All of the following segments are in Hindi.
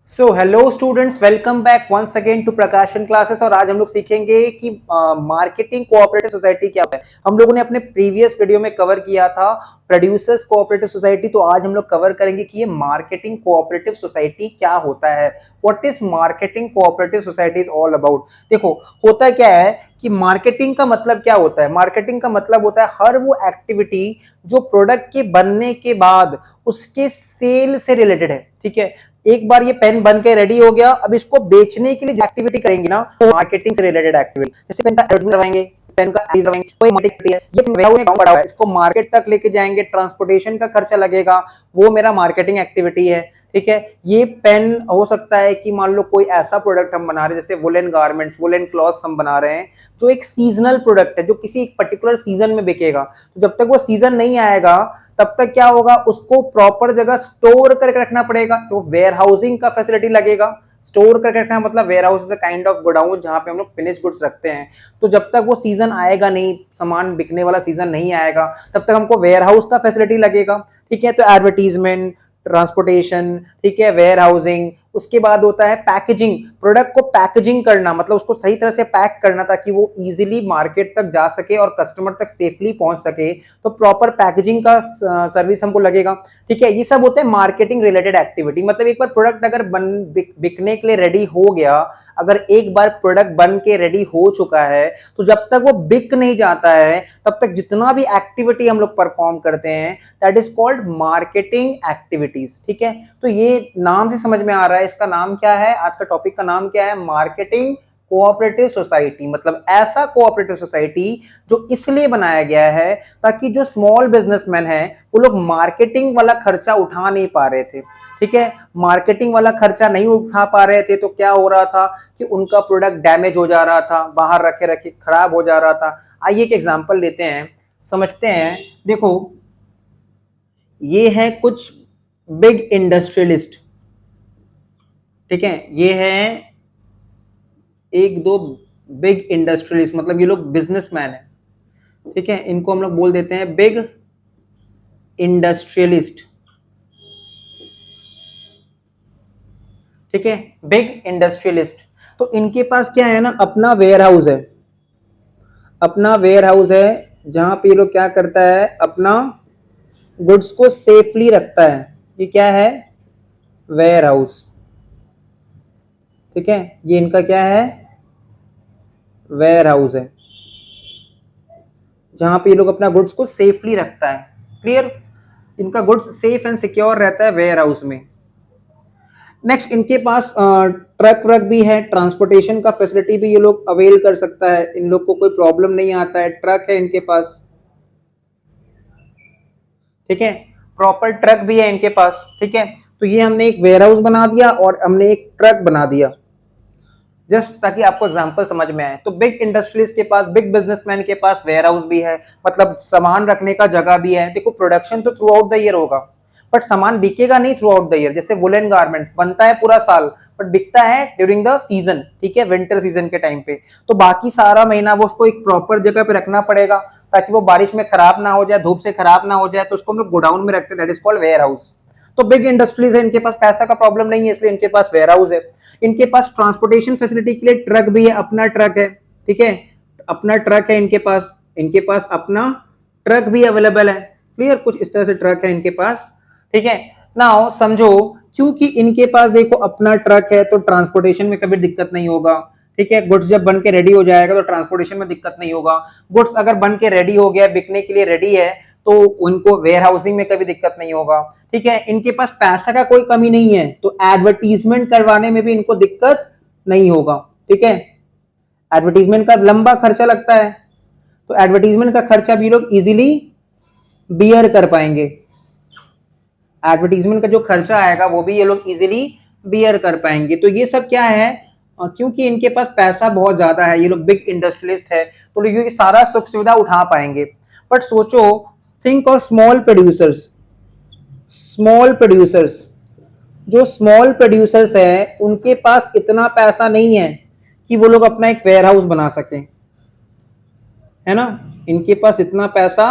So hello students, welcome back once again to Prakashan classes. और आज हम लोग सीखेंगे कि मार्केटिंग कोऑपरेटिव सोसाइटी क्या है। हम लोगों ने अपने प्रीवियस वीडियो में कवर किया था प्रोड्यूसर्स कोऑपरेटिव सोसाइटी, तो आज हम लोग कवर करेंगे कि ये मार्केटिंग कोऑपरेटिव सोसाइटी क्या होता है। What is marketing cooperative society is all about. देखो, होता क्या है कि मार्केटिंग का मतलब क्या होता है। मार्केटिंग का मतलब होता है हर वो एक्टिविटी जो प्रोडक्ट के बनने के बाद उसके सेल से रिलेटेड है। ठीक है, एक बार ये पेन बन के रेडी हो गया, अब इसको बेचने के लिए जो एक्टिविटी करेंगे ना, वो मार्केटिंग से रिलेटेड एक्टिविटी। जैसे पेन का एडवर्टाइजमेंट करवाएंगे, पेन का एड करवाएंगे, कोई मार्केटिंग है, ये वेयरहाउस में काम पड़ा हुआ है, इसको मार्केट तक लेके जाएंगे, ट्रांसपोर्टेशन का खर्चा लगेगा, वो मेरा मार्केटिंग एक्टिविटी है। ठीक है, ये पेन हो सकता है कि मान लो कोई ऐसा प्रोडक्ट हम बना रहे हैं, जैसे वुलन गारमेंट्स, वुलन क्लॉथ्स हम बना रहे हैं, जो एक सीजनल प्रोडक्ट है, जो किसी एक पर्टिकुलर सीजन में बिकेगा। तो जब तक वो सीजन नहीं आएगा तब तक क्या होगा, उसको प्रॉपर जगह स्टोर करके रखना पड़ेगा। तो वेयर हाउसिंग का फैसिलिटी लगेगा। स्टोर करके रखना मतलब warehouse is a kind of godown जहां पे हम लोग फिनिश गुड्स रखते हैं। तो जब तक वो सीजन आएगा नहीं, सामान बिकने वाला सीजन नहीं आएगा, तब तक हमको वेयर हाउस का फैसिलिटी लगेगा। ठीक है, तो एडवर्टीजमेंट, ट्रांसपोर्टेशन, ठीक है, वेयर हाउसिंग, उसके बाद होता है पैकेजिंग। प्रोडक्ट को पैकेजिंग करना मतलब उसको सही तरह से पैक करना ताकि वो इजीली मार्केट तक जा सके और कस्टमर तक सेफली पहुंच सके। तो प्रॉपर पैकेजिंग का सर्विस हमको लगेगा। ठीक है, ये सब होते हैं मार्केटिंग रिलेटेड एक्टिविटी। मतलब एक बार प्रोडक्ट अगर बिकने के लिए रेडी हो गया, अगर एक बार प्रोडक्ट बन के रेडी हो चुका है, तो जब तक वो बिक नहीं जाता है तब तक जितना भी एक्टिविटी हम लोग परफॉर्म करते हैं, that is called marketing activities. ठीक है, तो ये नाम से समझ में आ रहा है इसका नाम क्या है, आज का टॉपिक का नाम क्या है, मार्केटिंग कोऑपरेटिव सोसाइटी। मतलब ऐसा कोऑपरेटिव सोसाइटी जो इसलिए बनाया गया है ताकि जो स्मॉल बिजनेसमैन है वो लोग मार्केटिंग वाला खर्चा उठा नहीं पा रहे थे। ठीक है, मार्केटिंग वाला खर्चा नहीं उठा पा रहे थे तो क्या हो रहा था कि उनका प्रोडक्ट डैमेज हो जा रहा था, बाहर रखे रखे खराब हो जा रहा था। आइए एक एग्जांपल लेते हैं, समझते हैं। देखो, ये है कुछ बिग इंडस्ट्रियलिस्ट। ठीक है, ये है एक दो बिग इंडस्ट्रियलिस्ट, मतलब ये लोग बिजनेसमैन है। ठीक है, इनको हम लोग बोल देते हैं बिग इंडस्ट्रियलिस्ट। ठीक है, बिग इंडस्ट्रियलिस्ट। तो इनके पास क्या है ना, अपना वेयर हाउस है। अपना वेयर हाउस है जहां पे ये लोग क्या करता है, अपना गुड्स को सेफली रखता है। ये क्या है, वेयर हाउस। ठीक है, ये इनका क्या है, वेयर हाउस है जहां पे ये लोग अपना गुड्स को सेफली रखता है। क्लियर, इनका गुड्स सेफ एंड सिक्योर रहता है वेयर हाउस में। नेक्स्ट, इनके पास ट्रक व्रक भी है, ट्रांसपोर्टेशन का फैसिलिटी भी ये लोग अवेल कर सकता है, इन लोग को कोई प्रॉब्लम नहीं आता है, ट्रक है इनके पास। ठीक है, प्रॉपर ट्रक भी है इनके पास। ठीक है, तो ये हमने एक वेयर हाउस बना दिया और हमने एक ट्रक बना दिया, जस्ट ताकि आपको एग्जांपल समझ में आए। तो बिग इंडस्ट्रीज के पास, बिग बिजनेसमैन के पास वेयर हाउस भी है, मतलब सामान रखने का जगह भी है। देखो, प्रोडक्शन तो थ्रू आउट द ईयर होगा, बट सामान बिकेगा नहीं थ्रू आउट द ईयर। जैसे वुलन गारमेंट बनता है पूरा साल, बट बिकता है ड्यूरिंग द सीजन। ठीक है, विंटर सीजन के टाइम पे। तो बाकी सारा महीना वो उसको एक प्रॉपर जगह पे रखना पड़ेगा ताकि वो बारिश में खराब ना हो जाए, धूप से खराब ना हो जाए। तो उसको हम लोग गोडाउन में रखते हैं, that is called warehouse. तो बिग इंडस्ट्रीज है, इनके पास पैसा का प्रॉब्लम नहीं है, इसलिए इनके पास वेयर हाउस है। इनके पास ट्रांसपोर्टेशन फैसिलिटी के लिए ट्रक भी है, अपना ट्रक है। ठीक है, अपना ट्रक है इनके पास, इनके पास अपना ट्रक भी अवेलेबल है। क्लियर, कुछ इस तरह से ट्रक है इनके पास। ठीक है, नाउ समझो, क्योंकि इनके पास देखो अपना ट्रक है तो ट्रांसपोर्टेशन में कभी दिक्कत नहीं होगा। ठीक है, गुड्स जब बन के रेडी हो जाएगा तो ट्रांसपोर्टेशन में दिक्कत नहीं होगा। गुड्स अगर बन के रेडी हो गया, बिकने के लिए रेडी है, तो उनको वेयर हाउसिंग में कभी दिक्कत नहीं होगा। ठीक है, इनके पास पैसा का कोई कमी नहीं है, तो एडवर्टीजमेंट करवाने में भी इनको दिक्कत नहीं होगा। ठीक है, एडवर्टीजमेंट का लंबा खर्चा लगता है, तो एडवर्टीजमेंट का खर्चा भी लोग इजीली बियर कर पाएंगे। एडवर्टीजमेंट का जो खर्चा आएगा वो भी ये लोग इजीली बियर कर पाएंगे। तो ये सब क्या है, क्योंकि इनके पास पैसा बहुत ज्यादा है, ये लोग बिग इंडस्ट्रियलिस्ट है, तो ये सारा सुख सुविधा उठा पाएंगे। बट सोचो, think of small producers. Small producers, जो स्मॉल प्रोड्यूसर्स है उनके पास इतना पैसा नहीं है कि वो लोग अपना एक वेयर हाउस बना सकें, है ना। इनके पास इतना पैसा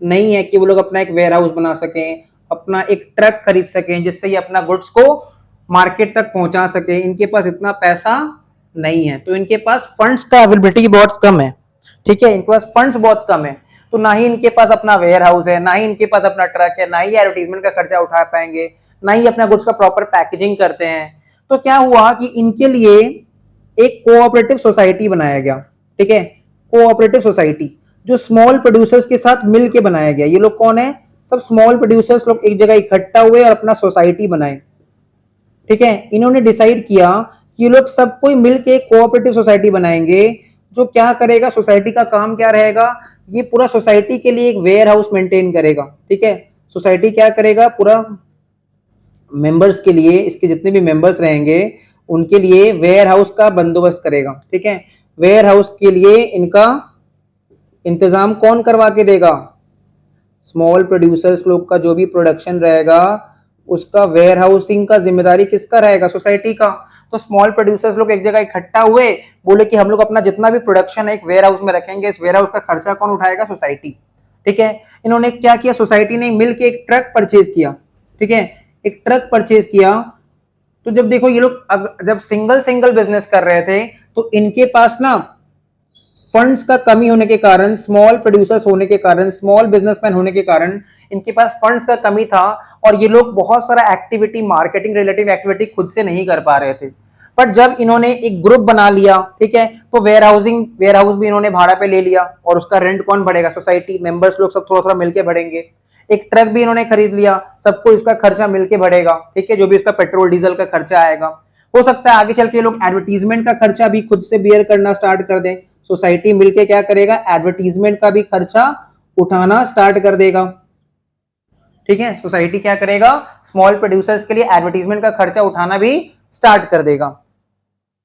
नहीं है कि वो लोग अपना एक वेयर हाउस बना सकें, अपना एक ट्रक खरीद सकें जिससे ये अपना गुड्स को मार्केट तक पहुंचा सके, इनके पास इतना पैसा नहीं है, तो इनके पास फंड्स का अवेलेबिलिटी बहुत कम है। ठीक है, इनके पास फंड्स बहुत कम है, तो ना ही इनके पास अपना वेयर हाउस है, ना ही इनके पास अपना ट्रक है, ना ही एडवर्टीजमेंट का खर्चा उठा पाएंगे, ना ही अपना गुड्स का प्रॉपर पैकेजिंग करते हैं। तो क्या हुआ कि इनके लिए एक कोऑपरेटिव सोसाइटी बनाया गया। ठीक है, कोऑपरेटिव सोसाइटी जो स्मॉल प्रोड्यूसर्स के साथ मिल के बनाया गया। ये लोग कौन है? सब स्मॉल प्रोड्यूसर्स लोग एक जगह इकट्ठा हुए और अपना सोसाइटी बनाए। ठीक है, इन्होंने डिसाइड किया कि ये लोग सब कोई मिलके एक कोऑपरेटिव सोसाइटी बनाएंगे। जो क्या करेगा, सोसाइटी का काम क्या रहेगा, ये पूरा सोसाइटी के लिए एक वेयर हाउस मेंटेन करेगा। ठीक है, सोसाइटी क्या करेगा, पूरा मेंबर्स के लिए, इसके जितने भी मेंबर्स रहेंगे उनके लिए वेयर हाउस का बंदोबस्त करेगा। ठीक है, वेयर हाउस के लिए इनका इंतजाम कौन करवा के देगा? स्मॉल प्रोड्यूसर्स लोग का जो भी प्रोडक्शन रहेगा उसका वेयर हाउसिंग का जिम्मेदारी किसका रहेगा? सोसाइटी का। तो स्मॉल प्रोड्यूसर्स लोग एक जगह इकट्ठा हुए, बोले कि हम लोग अपना जितना भी प्रोडक्शन है एक वेयर हाउस में रखेंगे। इस वेयर हाउस का खर्चा कौन उठाएगा? सोसाइटी। ठीक है, इन्होंने क्या किया, सोसाइटी ने मिलकर एक ट्रक परचेज किया। ठीक है, एक ट्रक परचेज किया। तो जब देखो ये लोग जब सिंगल सिंगल बिजनेस कर रहे थे तो इनके पास ना फंड्स का कमी होने के कारण, स्मॉल प्रोड्यूसर्स होने के कारण, स्मॉल बिजनेसमैन होने के कारण इनके पास फंड्स का कमी था और ये लोग बहुत सारा एक्टिविटी, मार्केटिंग रिलेटेड एक्टिविटी खुद से नहीं कर पा रहे थे। पर जब इन्होंने एक ग्रुप बना लिया, ठीक है, तो वेयर हाउस भी इन्होंने भाड़ा पे ले लिया और उसका रेंट कौन भरेगा? सोसाइटी, मेंबर्स लोग सब थोड़ा थोड़ा मिलके भरेंगे। एक ट्रक भी इन्होंने खरीद लिया, सबको इसका खर्चा मिलके भरेगा। ठीक है, जो भी इसका पेट्रोल डीजल का खर्चा आएगा। हो सकता है आगे चल के लोग एडवर्टीजमेंट का खर्चा भी खुद से बियर करना स्टार्ट कर दें। सोसाइटी मिलके क्या करेगा, एडवर्टीजमेंट का भी खर्चा उठाना स्टार्ट कर देगा। ठीक है, सोसाइटी क्या करेगा, स्मॉल प्रोड्यूसर्स के लिए एडवर्टीजमेंट का खर्चा उठाना भी स्टार्ट कर देगा।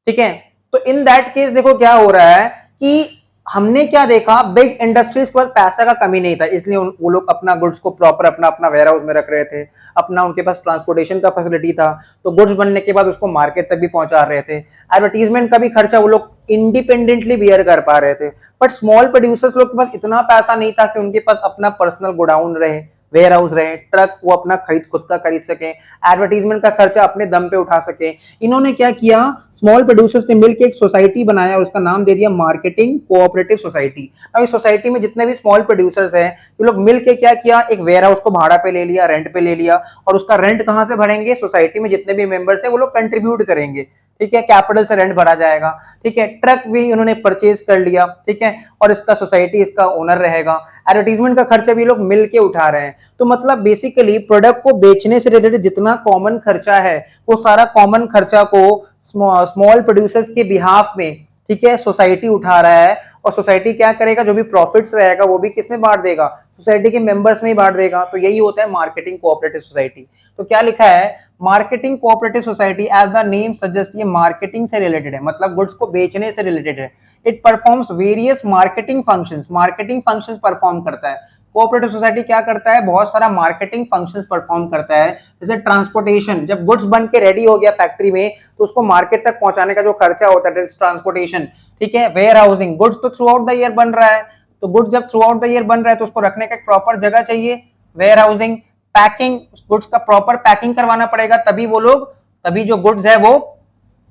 ठीक है, तो इन दैट केस देखो क्या हो रहा है कि हमने क्या देखा, बिग इंडस्ट्रीज के पास पैसा का कमी नहीं था, इसलिए वो लोग अपना गुड्स को प्रॉपर अपना अपना वेयर हाउस में रख रहे थे। अपना उनके पास ट्रांसपोर्टेशन का फैसिलिटी था, तो गुड्स बनने के बाद उसको मार्केट तक भी पहुंचा रहे थे। एडवर्टीजमेंट का भी खर्चा वो लोग इंडिपेंडेंटली बियर कर पा रहे थे। बट स्मॉल प्रोड्यूसर्स लोग के पास इतना पैसा नहीं था कि उनके पास अपना पर्सनल गोडाउन रहे, वेयर हाउस रहे, ट्रक वो अपना खुद का खरीद सके, एडवर्टीजमेंट का खर्चा अपने दम पे उठा सके। इन्होंने क्या किया, स्मॉल प्रोड्यूसर्स ने मिलकर एक सोसाइटी बनाया, उसका नाम दे दिया मार्केटिंग कोऑपरेटिव सोसाइटी। अब इस सोसाइटी में जितने भी स्मॉल प्रोड्यूसर्स हैं, ये लोग मिलकर क्या किया, एक वेयर हाउस को भाड़ा पे ले लिया, रेंट पे ले लिया, और उसका रेंट कहां से भरेंगे? सोसाइटी में जितने भी मेंबर्स है वो लोग कंट्रीब्यूट करेंगे। ठीक है, कैपिटल से रेंट भरा जाएगा। ठीक है, ट्रक भी उन्होंने परचेज कर लिया। ठीक है, और इसका सोसाइटी इसका ओनर रहेगा। एडवर्टीजमेंट का खर्चा भी लोग मिलके उठा रहे हैं। तो मतलब बेसिकली प्रोडक्ट को बेचने से रिलेटेड जितना कॉमन खर्चा है वो सारा कॉमन खर्चा को स्मॉल प्रोड्यूसर्स के बिहाफ में, ठीक है, सोसाइटी उठा रहा है। और सोसाइटी क्या करेगा, जो भी प्रॉफिट्स रहेगा वो भी किसमें बांट देगा? सोसाइटी के मेंबर्स में ही बांट देगा। तो यही होता है मार्केटिंग कोऑपरेटिव सोसाइटी। तो क्या लिखा है, marketing cooperative society, as the name suggest, ये मार्केटिंग से रिलेटेड है, मतलब गुड्स को बेचने से रिलेटेड है। It performs various marketing functions perform करता है। कोऑपरेटिव सोसाइटी क्या करता है, बहुत सारा मार्केटिंग फंक्शंस परफॉर्म करता है। जैसे ट्रांसपोर्टेशन, जब गुड्स बन के रेडी हो गया फैक्ट्री में तो उसको मार्केट तक पहुंचाने का जो खर्चा होता है, ट्रांसपोर्टेशन। ठीक है, वेयर हाउसिंग, गुड्स तो थ्रू आउट द ईयर बन रहा है, तो गुड्स जब थ्रू आउट द ईयर बन रहा है तो उसको रखने का एक प्रॉपर जगह चाहिए, वेयर हाउसिंग। पैकिंग, गुड्स का प्रॉपर पैकिंग करवाना पड़ेगा, तभी जो गुड्स है वो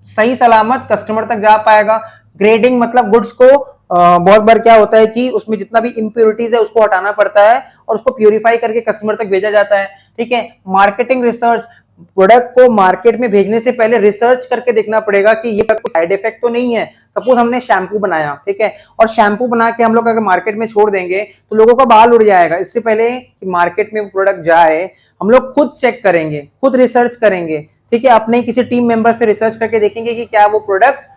सही सलामत कस्टमर तक जा पाएगा। ग्रेडिंग, मतलब गुड्स को बहुत बार क्या होता है कि उसमें जितना भी इंप्योरिटीज है उसको हटाना पड़ता है और उसको प्यूरिफाई करके कस्टमर तक भेजा जाता है। ठीक है, मार्केटिंग रिसर्च, प्रोडक्ट को मार्केट में भेजने से पहले रिसर्च करके देखना पड़ेगा कि ये कोई साइड इफेक्ट तो नहीं है। सपोज हमने शैम्पू बनाया, ठीक है, और शैम्पू बना के हम लोग अगर मार्केट में छोड़ देंगे तो लोगों का बाल उड़ जाएगा। इससे पहले कि मार्केट में प्रोडक्ट जाए हम लोग खुद चेक करेंगे, खुद रिसर्च करेंगे। ठीक है, अपने किसी टीम मेंबर्स पे रिसर्च करके देखेंगे कि क्या वो प्रोडक्ट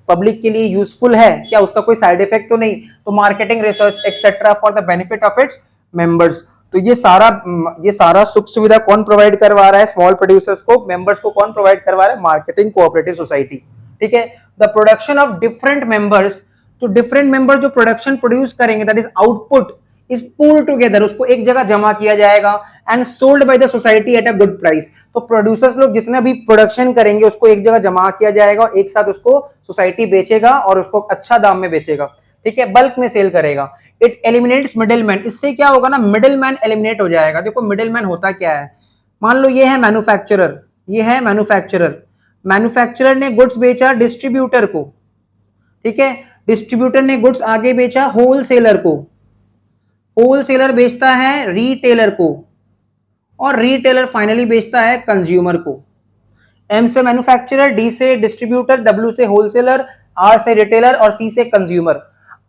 पब्लिक के लिए यूजफुल है, क्या उसका कोई साइड इफेक्ट तो नहीं। तो marketing research etcetera for the benefit of its members. तो ये सारा सुख सुविधा कौन प्रोवाइड करवा रहा है? स्मॉल प्रोड्यूसर्स को, मेंबर्स को कौन प्रोवाइड करवा रहा है? Marketing cooperative society. ठीक है, the production of different members, तो डिफरेंट मेंबर जो प्रोडक्शन प्रोड्यूस करेंगे, that is output, is pooled together, उसको एक जगह जमा किया जाएगा and sold by the society at a good price. तो प्रोड्यूसर्स लोग जितना भी प्रोडक्शन करेंगे उसको एक जगह जमा किया जाएगा और एक साथ उसको सोसाइटी बेचेगा और उसको अच्छा दाम में बेचेगा। ठीक है, बल्क में सेल करेगा। इट एलिमिनेट्स मिडिलमैन, इससे क्या होगा ना, मिडिलमैन एलिमिनेट हो जाएगा। देखो मिडिलमैन होता क्या है, मान लो ये है मैन्युफैक्चरर, ये है मैन्युफैक्चरर। मैन्युफैक्चरर ने गुड्स बेचा डिस्ट्रीब्यूटर को, ठीक है, डिस्ट्रीब्यूटर ने गुड्स आगे बेचा होलसेलर को, होलसेलर बेचता है रिटेलर को, और रिटेलर फाइनली बेचता है कंज्यूमर को। एम से मैन्युफैक्चरर, डी से डिस्ट्रीब्यूटर, डब्ल्यू से होलसेलर, आर से रिटेलर और सी से कंज्यूमर।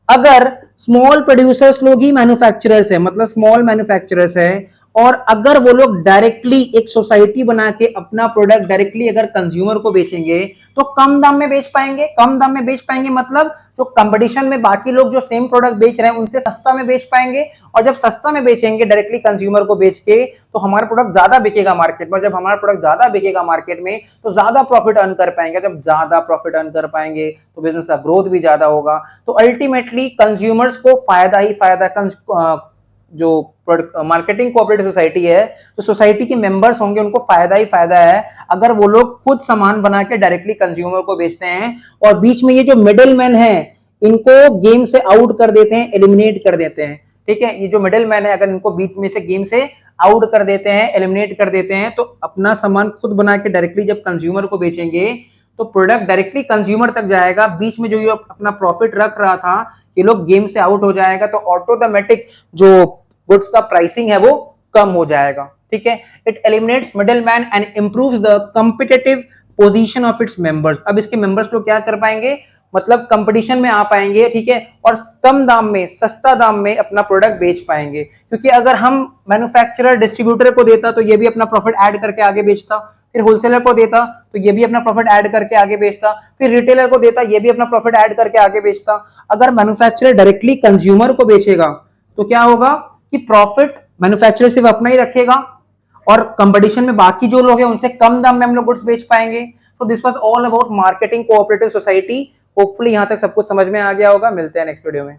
अगर स्मॉल प्रोड्यूसर्स लोग ही मैन्युफैक्चरर्स है, मतलब स्मॉल मैन्युफैक्चरर्स है, और अगर वो लोग डायरेक्टली एक सोसाइटी बना के अपना प्रोडक्ट डायरेक्टली अगर कंज्यूमर को बेचेंगे तो कम दाम में बेच पाएंगे। कम दाम में बेच पाएंगे मतलब जो कंपटीशन में बाकी लोग जो सेम प्रोडक्ट बेच रहे हैं उनसे सस्ता में बेच पाएंगे, और जब सस्ता में बेचेंगे डायरेक्टली कंज्यूमर को बेच के तो हमारा प्रोडक्ट ज्यादा बिकेगा मार्केट में। जब हमारा प्रोडक्ट ज्यादा बिकेगा मार्केट में तो ज्यादा प्रॉफिट अर्न कर पाएंगे। जब ज्यादा प्रॉफिट अर्न कर पाएंगे तो बिजनेस का ग्रोथ भी ज्यादा होगा। तो अल्टीमेटली कंज्यूमर्स को फायदा ही फायदा, जो मार्केटिंग कोऑपरेटिव सोसाइटी है, तो सोसाइटी के मेंबर्स होंगे उनको फायदा ही फायदा है अगर वो लोग खुद सामान बना के डायरेक्टली कंज्यूमर को बेचते हैं, और बीच में ये जो मिडिल मैन है इनको गेम से आउट कर देते हैं, एलिमिनेट कर देते हैं। ठीक है, ये जो मिडिल मैन है अगर इनको बीच में से गेम से आउट कर देते हैं, एलिमिनेट कर देते हैं, तो अपना सामान खुद बना के डायरेक्टली जब कंज्यूमर को बेचेंगे तो प्रोडक्ट डायरेक्टली कंज्यूमर तक जाएगा। बीच में जो ये अपना प्रॉफिट रख रहा था ये लोग गेम से आउट हो जाएगा, तो ऑटोमेटिक जो गुड्स का प्राइसिंग है वो कम हो जाएगा। ठीक है, it eliminates middle man and improves the competitive position of its members. अब इसके मेंबर्स लोग क्या कर पाएंगे, मतलब कंपटीशन में आ पाएंगे, ठीक है, और कम दाम में, सस्ता दाम में अपना प्रोडक्ट बेच पाएंगे। क्योंकि अगर हम मैन्युफैक्चरर डिस्ट्रीब्यूटर को देता तो ये भी अपना प्रॉफिट ऐड करके आगे बेचता, फिर होलसेलर को देता तो ये भी अपना प्रॉफिट ऐड करके आगे बेचता, फिर रिटेलर को देता ये भी अपना प्रॉफिट ऐड करके आगे बेचता। अगर मैन्युफैक्चरर डायरेक्टली कंज्यूमर को बेचेगा तो क्या होगा कि प्रॉफिट मैन्युफैक्चरर सिर्फ अपना ही रखेगा और कंपटीशन में बाकी जो लोग हैं उनसे कम दाम में हम लोग गुड्स बेच पाएंगे। तो this was all about marketing cooperative society. Hopefully यहां तक सब कुछ समझ में आ गया होगा। मिलते हैं नेक्स्ट वीडियो में।